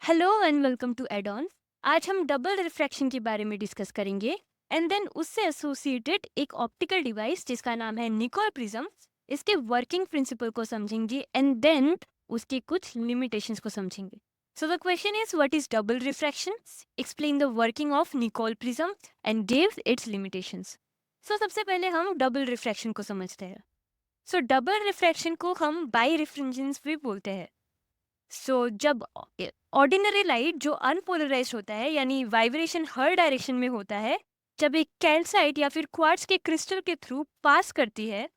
Hello and welcome to add on. आज हम double refraction के बारे में डिस्कस करेंगे एंड देन उससे एसोसिएटेड एक ऑप्टिकल डिवाइस जिसका नाम है निकोल प्रिज्म, इसके वर्किंग प्रिंसिपल को समझेंगे एंड देन उसके कुछ लिमिटेशंस को समझेंगे। So the question is what is double refraction, explain the working of Nicol prism and give its limitations. So सबसे पहले हम डबल रिफ्रैक्शन को समझते हैं। सो डबल रिफ्रैक्शन को हम बाई रिफ्रिंजेंस भी बोलते हैं। जब ऑर्डिनरी लाइट जो अनपोलराइज होता है यानी वाइब्रेशन हर डायरेक्शन में होता है, जब एक कैल्साइट या फिर क्वार्ट्ज के क्रिस्टल के थ्रू पास करती है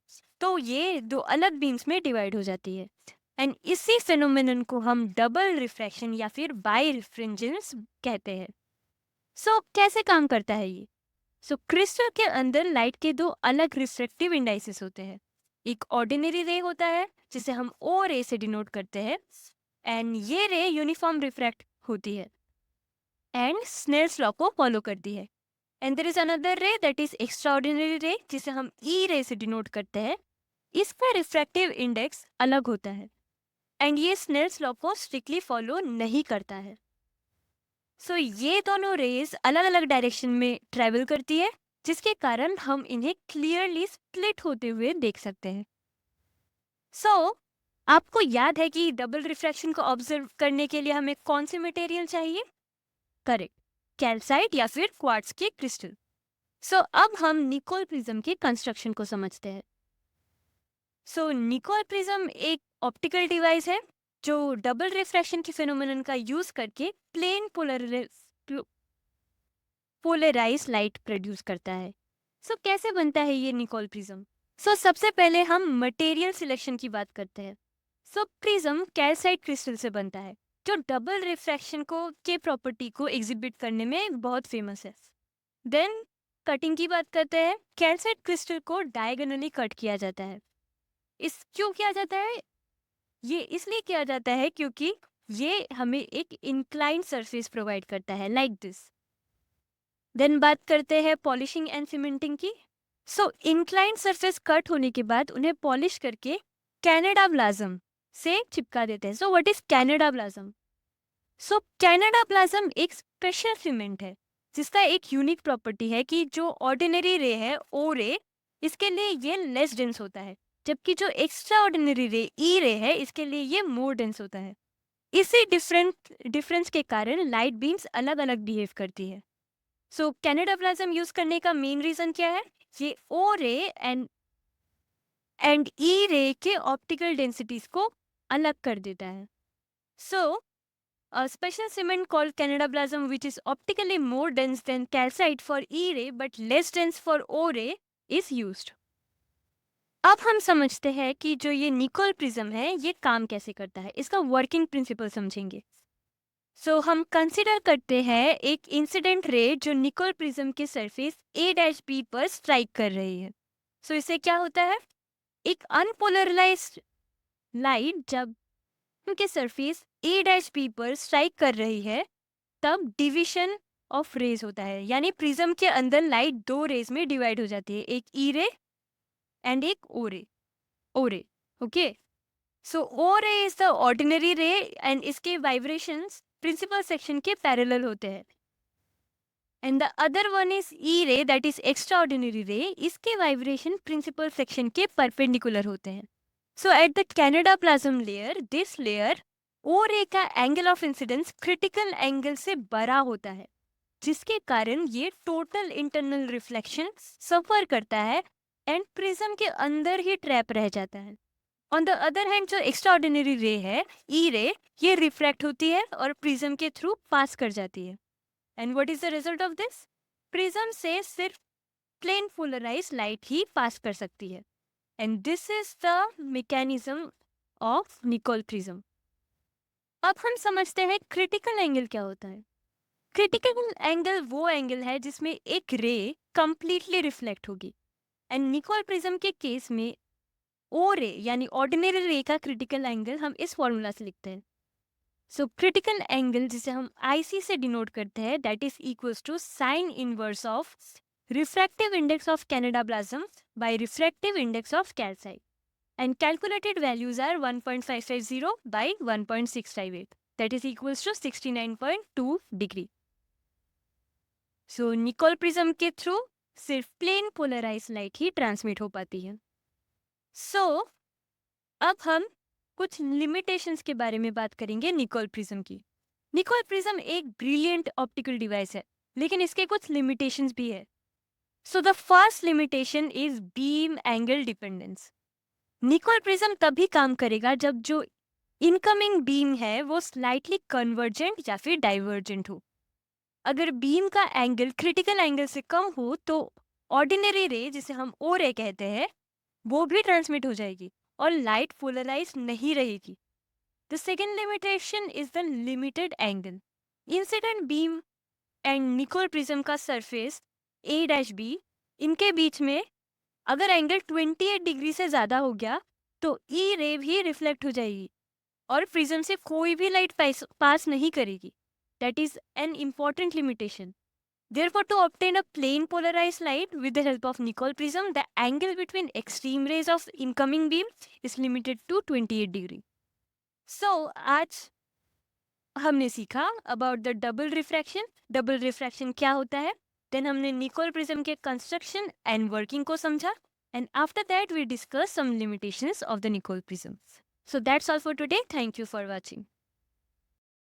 तो ये दो अलग बीम्स में डिवाइड हो जाती है एंड इसी फिनोमेनन को हम डबल रिफ्रैक्शन या फिर बाई रिफ्रिंजेंस कहते हैं। कैसे काम करता है ये? क्रिस्टल के अंदर लाइट के दो अलग रिफ्रेक्टिव इंडाइसेस होते हैं। एक ऑर्डिनरी रे होता है जिसे हम ओ रे से डिनोट करते हैं एंड ये रे यूनिफॉर्म रिफ्रैक्ट होती है एंड स्नेल्स लॉ को फॉलो करती है। And there is another ray that is extraordinary ray जिसे हम ई रे से डिनोट करते हैं। इसका रिफ्रैक्टिव इंडेक्स अलग होता है एंड ये स्नेल्स लॉ को स्ट्रिक्टली फॉलो नहीं करता है। ये दोनों रेज अलग अलग डायरेक्शन में ट्रेवल करती है जिसके कारण हम इन्हें क्लियरली स्प्लिट होते हुए देख सकते हैं। आपको याद है कि डबल रिफ्रैक्शन को ऑब्जर्व करने के लिए हमें कौन सी मटेरियल चाहिए? करेक्ट, कैल्साइट या फिर क्वार्ट्ज के क्रिस्टल। अब हम निकोल प्रिज्म के कंस्ट्रक्शन को समझते हैं। निकोल प्रिज्म एक ऑप्टिकल डिवाइस है जो डबल रिफ्रैक्शन के फिनोमेनन का यूज करके प्लेन पोलराइज लाइट प्रोड्यूस करता है। कैसे बनता है ये निकोल प्रिज्म? सबसे पहले हम मटेरियल सिलेक्शन की बात करते हैं। प्रिज्म कैल्साइट क्रिस्टल से बनता है जो डबल रिफ्रैक्शन को के प्रॉपर्टी को एग्जिबिट करने में बहुत फेमस है। देन कटिंग की बात करते हैं। कैल्साइट क्रिस्टल को डायगोनली कट किया जाता है। इस क्यों किया जाता है? ये इसलिए किया जाता है क्योंकि ये हमें एक इंक्लाइंड सरफेस प्रोवाइड करता है लाइक दिस। देन बात करते हैं पॉलिशिंग एंड सीमेंटिंग की। इंक्लाइंड सरफेस कट होने के बाद उन्हें पॉलिश करके कैनेडा ब्लाज्म से चिपका देते हैं। What is Canada balsam? Canada balsam एक स्पेशल सीमेंट है जिसका एक यूनिक प्रॉपर्टी है कि जो ऑर्डिनरी रे है ओ रे, इसके लिए ये लेस डेंस होता है, जबकि जो एक्स्ट्रा ऑर्डिनरी रे ई रे है इसके लिए ये मोर डेंस होता है। इसी डिफरेंस के कारण लाइट बीम्स अलग अलग बिहेव करती है। कैनेडा प्लाज्म यूज करने का मेन रीजन क्या है? ये ओ रे एंड ई रे के ऑप्टिकल डेंसिटीज को अलग कर देता है। A special cement called Canada plasm, which is optically more dense than calcite for E ray but less dense for O ray, is used. अब हम समझते हैं कि जो ये निकोल प्रिज्म है ये काम कैसे करता है, इसका वर्किंग प्रिंसिपल समझेंगे। हम कंसिडर करते हैं एक इंसिडेंट रे जो निकोल प्रिज्म के सरफेस A-B पर स्ट्राइक कर रही है। इससे क्या होता है? एक अनपोलराइज्ड लाइट जब उनके सरफेस A-B पर स्ट्राइक कर रही है तब डिवीजन ऑफ रेज होता है, यानी प्रिज्म के अंदर लाइट दो रेज में डिवाइड हो जाती है, एक ई रे एंड एक ओ रे। Okay, O ray is the ordinary ray and इसके वाइब्रेशंस प्रिंसिपल सेक्शन के पैरेलल होते हैं and the other one is E ray that is extraordinary ray, इसके वाइब्रेशन प्रिंसिपल सेक्शन के परपेंडिकुलर होते हैं। At the Canada balsam layer, this layer O ray का angle of incidence critical angle से बड़ा होता है जिसके कारण ये टोटल इंटरनल रिफ्लेक्शन सफर करता है एंड प्रिज्म के अंदर ही ट्रैप रह जाता है। ऑन द अदर हैंड जो एक्स्ट्रा ऑर्डिनरी रे है ई रे, ये रिफ्रैक्ट होती है और प्रिज्म के थ्रू पास कर जाती है। And what is the result of this? Prism से सिर्फ प्लेन पोलराइज लाइट ही पास कर सकती है and this is the mechanism of Nicol prism. अब हम समझते हैं क्रिटिकल एंगल क्या होता है। क्रिटिकल एंगल वो एंगल है जिसमें एक रे कंप्लीटली रिफ्लेक्ट होगी एंड निकोल प्रिज्म के केस में ओ रे यानी ऑर्डिनरी रे का क्रिटिकल एंगल हम इस फॉर्मूला से लिखते हैं। क्रिटिकल एंगल जिसे हम आईसी से डिनोट करते हैं that is equals to sine inverse of refractive index of Canada balsam by refractive index of calcite and calculated values are 1.550 by 1.658. that is equals to 69.2 degree. So Nicol prism के through सिर्फ plane polarise light ही transmit हो पाती है. सो अब हम कुछ limitations के बारे में बात करेंगे निकोल प्रिज्म की. निकोल प्रिज्म एक ब्रिलियंट ऑप्टिकल डिवाइस है, लेकिन इसके कुछ लिमिटेशंस भी है. So the first limitation is beam angle dependence. Nicol prism तभी काम करेगा जब जो इनकमिंग बीम है वो स्लाइटली कन्वर्जेंट या फिर डाइवर्जेंट हो. अगर बीम का एंगल क्रिटिकल एंगल से कम हो तो ऑर्डिनरी रे, जिसे हम ओ रे कहते हैं, वो भी ट्रांसमिट हो जाएगी और लाइट पोलराइज नहीं रहेगी. The second limitation is the limited angle. Incident beam and Nicol prism का सरफेस ए डैश बी, इनके बीच में अगर एंगल 28 डिग्री से ज़्यादा हो गया तो ई रे भी रिफ्लेक्ट हो जाएगी और प्रिज्म से कोई भी लाइट पास नहीं करेगी. That is an important limitation. Therefore, to obtain a plane polarized light with the help of Nicol prism, the angle between extreme rays of incoming beam is limited to 28 degree. So, आज हमने सीखा about the double refraction. Double refraction क्या होता है? Then हमने Nicol prism के construction and working को समझा. And after that, we discussed some limitations of the Nicol prism. So that's all for today. Thank you for watching.